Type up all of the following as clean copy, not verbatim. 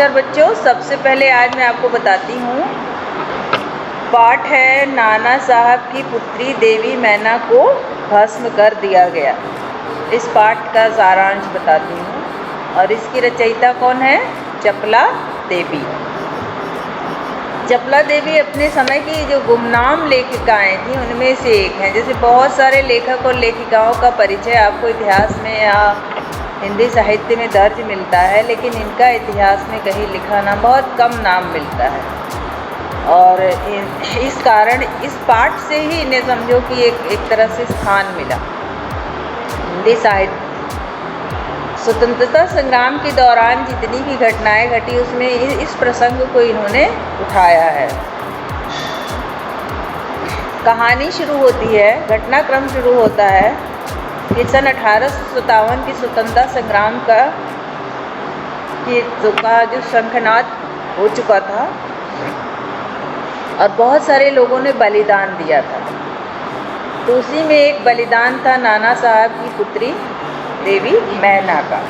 नमस्कार बच्चों, सबसे पहले आज मैं आपको बताती हूँ पाठ है नाना साहब की पुत्री देवी मैना को भस्म कर दिया गया। इस पाठ का सारांश बताती हूँ और इसकी रचयिता कौन है? चपला देवी। चपला देवी अपने समय की जो गुमनाम लेखिकाएँ थीं उनमें से एक हैं। जैसे बहुत सारे लेखक और लेखिकाओं का परिचय आपको इतिहास में या हिंदी साहित्य में दर्ज मिलता है, लेकिन इनका इतिहास में कहीं लिखा ना बहुत कम नाम मिलता है। और इस कारण इस पाठ से ही इन्हें समझो कि एक तरह से स्थान मिला हिंदी साहित्य। स्वतंत्रता संग्राम के दौरान जितनी भी घटनाएं घटी उसमें इस प्रसंग को इन्होंने उठाया है। कहानी शुरू होती है, घटनाक्रम शुरू होता है कि सन 1857 की स्वतंत्रता संग्राम का जो शंखनाद हो चुका था और बहुत सारे लोगों ने बलिदान दिया था। तो उसी में एक बलिदान था नाना साहब की पुत्री देवी मैना का,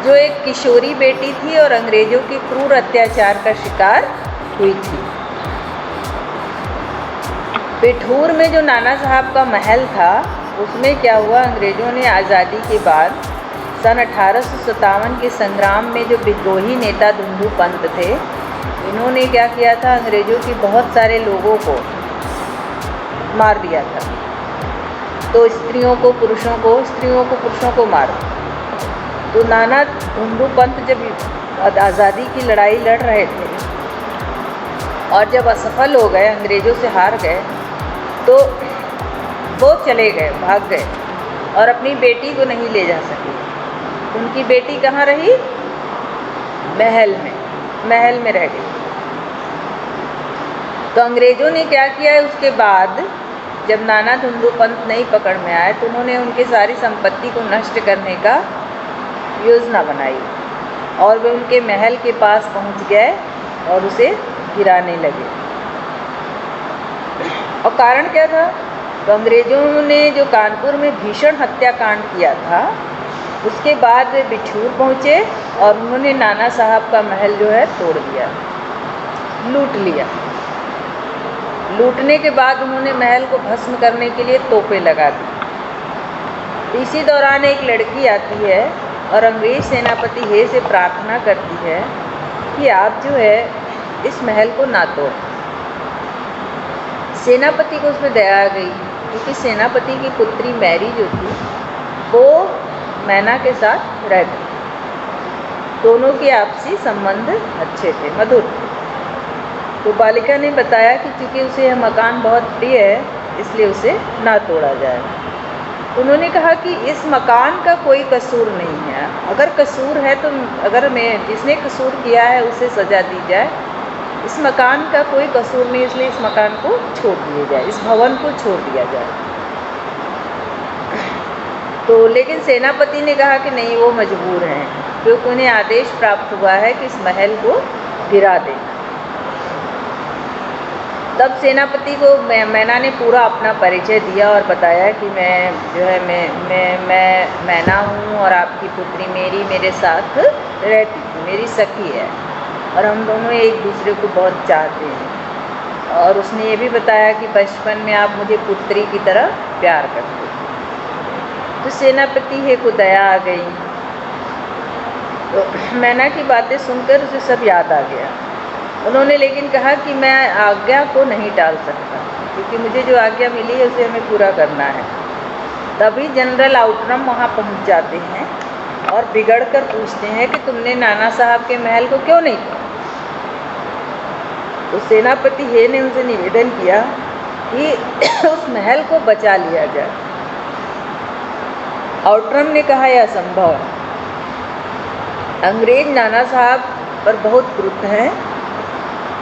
जो एक किशोरी बेटी थी और अंग्रेज़ों के क्रूर अत्याचार का शिकार हुई थी। पिठूर में जो नाना साहब का महल था उसमें क्या हुआ, अंग्रेज़ों ने आज़ादी के बाद सन 1857 के संग्राम में जो विद्रोही नेता धुंधु पंत थे, इन्होंने क्या किया था, अंग्रेज़ों के बहुत सारे लोगों को मार दिया था। तो स्त्रियों को पुरुषों को मार दिया। तो नाना धुंधु पंत जब आज़ादी की लड़ाई लड़ रहे थे और जब असफल हो गए, अंग्रेज़ों से हार गए, तो वो चले गए, भाग गए और अपनी बेटी को नहीं ले जा सके। उनकी बेटी कहाँ रही? महल में रह गई। तो अंग्रेज़ों ने क्या किया है, उसके बाद जब नाना धुंधु पंत नहीं पकड़ में आए तो उन्होंने उनकी सारी संपत्ति को नष्ट करने का योजना बनाई और वे उनके महल के पास पहुंच गए और उसे गिराने लगे। और कारण क्या था? तो अंग्रेज़ों ने जो कानपुर में भीषण हत्याकांड किया था, उसके बाद वे बिठूर पहुँचे और उन्होंने नाना साहब का महल जो है तोड़ दिया, लूट लिया। लूटने के बाद उन्होंने महल को भस्म करने के लिए तोपें लगा दी। इसी दौरान एक लड़की आती है और अंग्रेज़ सेनापति हे से प्रार्थना करती है कि आप जो है इस महल को ना तोड़। सेनापति को उसमें दया आ गई, क्योंकि सेनापति की पुत्री मैरी जो थी वो मैना के साथ रहती, दोनों के आपसी संबंध अच्छे थे, मधुर थे। तो बालिका ने बताया कि चूँकि उसे यह मकान बहुत प्रिय है इसलिए उसे ना तोड़ा जाए। उन्होंने कहा कि इस मकान का कोई कसूर नहीं है, अगर कसूर है तो जिसने कसूर किया है उसे सज़ा दी जाए। इस मकान का कोई कसूर नहीं, इसलिए इस मकान को छोड़ दिया जाए, इस भवन को छोड़ दिया जाए। तो लेकिन सेनापति ने कहा कि नहीं, वो मजबूर हैं, क्योंकि उन्हें आदेश प्राप्त हुआ है कि इस महल को गिरा दें। तब सेनापति को मैना ने पूरा अपना परिचय दिया और बताया कि मैं मैना हूँ और आपकी पुत्री मेरे साथ रहती थी, मेरी सखी है और हम दोनों एक दूसरे को बहुत चाहते हैं। और उसने ये भी बताया कि बचपन में आप मुझे पुत्री की तरह प्यार करते थे। तो सेनापति हे को दया आ गई। तो मैना की बातें सुनकर उसे सब याद आ गया। उन्होंने लेकिन कहा कि मैं आज्ञा को नहीं टाल सकता, क्योंकि मुझे जो आज्ञा मिली है उसे हमें पूरा करना है। तभी जनरल आउटरम वहाँ पहुँच जाते हैं और बिगड़ कर पूछते हैं कि तुमने नाना साहब के महल को क्यों नहीं तोड़ा? तो सेनापति हे ने उनसे निवेदन किया कि उस महल को बचा लिया जाए। आउटरम ने कहा यह असंभव है, अंग्रेज नाना साहब पर बहुत क्रुद्ध हैं,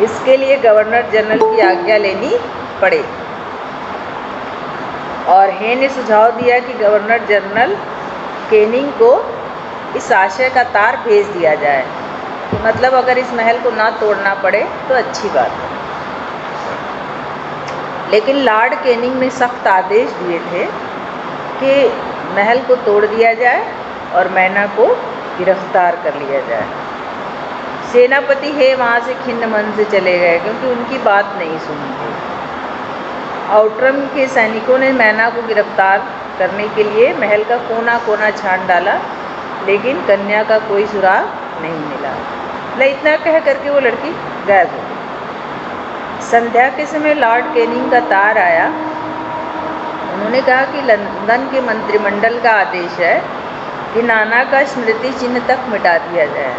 इसके लिए गवर्नर जनरल की आज्ञा लेनी पड़ेगी। और हे ने सुझाव दिया कि गवर्नर जनरल केनिंग को इस आशय का तार भेज दिया जाए कि मतलब अगर इस महल को ना तोड़ना पड़े तो अच्छी बात है। लेकिन लॉर्ड केनिंग ने सख्त आदेश दिए थे कि महल को तोड़ दिया जाए और मैना को गिरफ्तार कर लिया जाए। सेनापति हे वहाँ से खिन्न मन से चले गए क्योंकि उनकी बात नहीं सुनी थी। आउटरम के सैनिकों ने मैना को गिरफ्तार करने के लिए महल का कोना कोना छान डाला, लेकिन कन्या का कोई सुराग नहीं मिला। इतना कह करके वो लड़की गायब हो गई। संध्या के समय लॉर्ड कैनिंग का तार आया। उन्होंने कहा कि लंदन के मंत्रिमंडल का आदेश है कि नाना का स्मृति चिन्ह तक मिटा दिया जाए।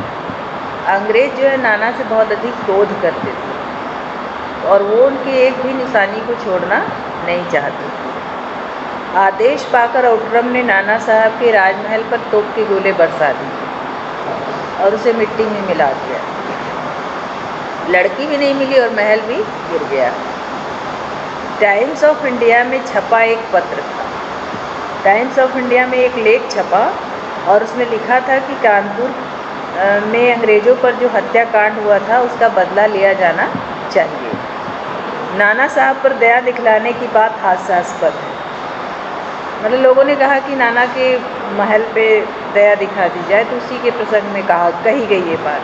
अंग्रेज जो है नाना से बहुत अधिक क्रोध करते थे और वो उनकी एक भी निशानी को छोड़ना नहीं चाहते थे। आदेश पाकर आउटरम ने नाना साहब के राजमहल पर तोप के गोले बरसा दिए और उसे मिट्टी में मिला दिया। लड़की भी नहीं मिली और महल भी गिर गया। टाइम्स ऑफ इंडिया में छपा एक पत्र था। टाइम्स ऑफ इंडिया में एक लेख छपा और उसमें लिखा था कि कानपुर में अंग्रेज़ों पर जो हत्याकांड हुआ था उसका बदला लिया जाना चाहिए। नाना साहब पर दया दिखलाने की बात हास्यास्पद है। मतलब लोगों ने कहा कि नाना के महल पे दया दिखा दी जाए, तो उसी के प्रसंग में कही गई ये बात।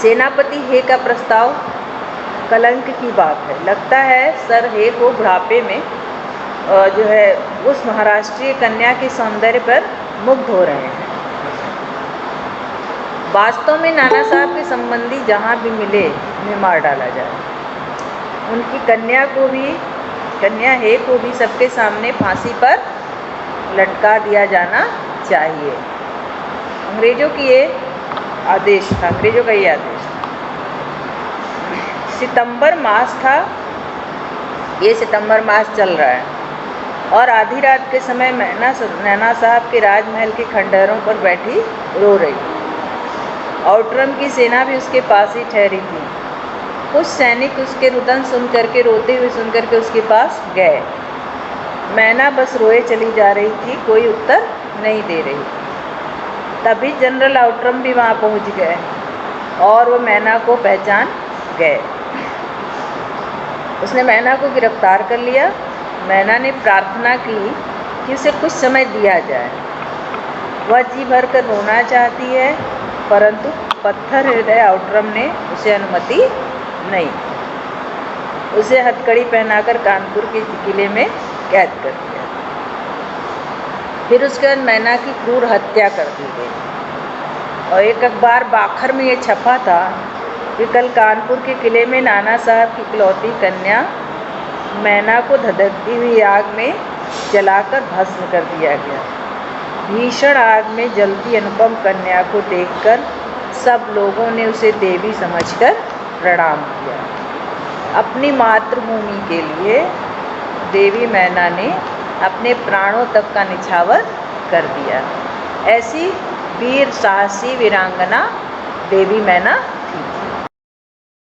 सेनापति हे का प्रस्ताव कलंक की बात है। लगता है सर हे को बुढ़ापे में जो है उस महाराष्ट्रीय कन्या के सौंदर्य पर मुग्ध हो रहे हैं। वास्तव में नाना साहब के संबंधी जहाँ भी मिले उन्हें मार डाला जाए। उनकी कन्या हे को भी सबके सामने फांसी पर लटका दिया जाना चाहिए। अंग्रेज़ों का ये आदेश था। सितंबर मास था। ये सितंबर मास चल रहा है और आधी रात के समय नैना साहब के राजमहल के खंडहरों पर बैठी रो रही थी। आउटरम की सेना भी उसके पास ही ठहरी थी। कुछ सैनिक उसके रुदन रोते हुए सुन करके उसके पास गए। मैना बस रोए चली जा रही थी, कोई उत्तर नहीं दे रही थी। तभी जनरल आउटरम भी वहाँ पहुँच गए और वो मैना को पहचान गए। उसने मैना को गिरफ्तार कर लिया। मैना ने प्रार्थना की कि उसे कुछ समय दिया जाए। वह जी भर कर रोना चाहती है, परंतु पत्थर हृदय आउटरम ने उसे अनुमति नहीं। उसे हथकड़ी पहनाकर कानपुर के किले में कैद कर दिया। फिर उसके बाद मैना की क्रूर हत्या कर दी गई और एक अखबार बाखर में ये छपा था कि कल कानपुर के किले में नाना साहब की इकलौती कन्या मैना को धधकती हुई आग में जलाकर भस्म कर दिया गया। भीषण आग में जलती अनुपम कन्या को देखकर सब लोगों ने उसे देवी समझकर प्रणाम किया। अपनी मातृभूमि के लिए देवी मैना ने अपने प्राणों तक का निछावर कर दिया। ऐसी वीर साहसी वीरांगना देवी मैना थी।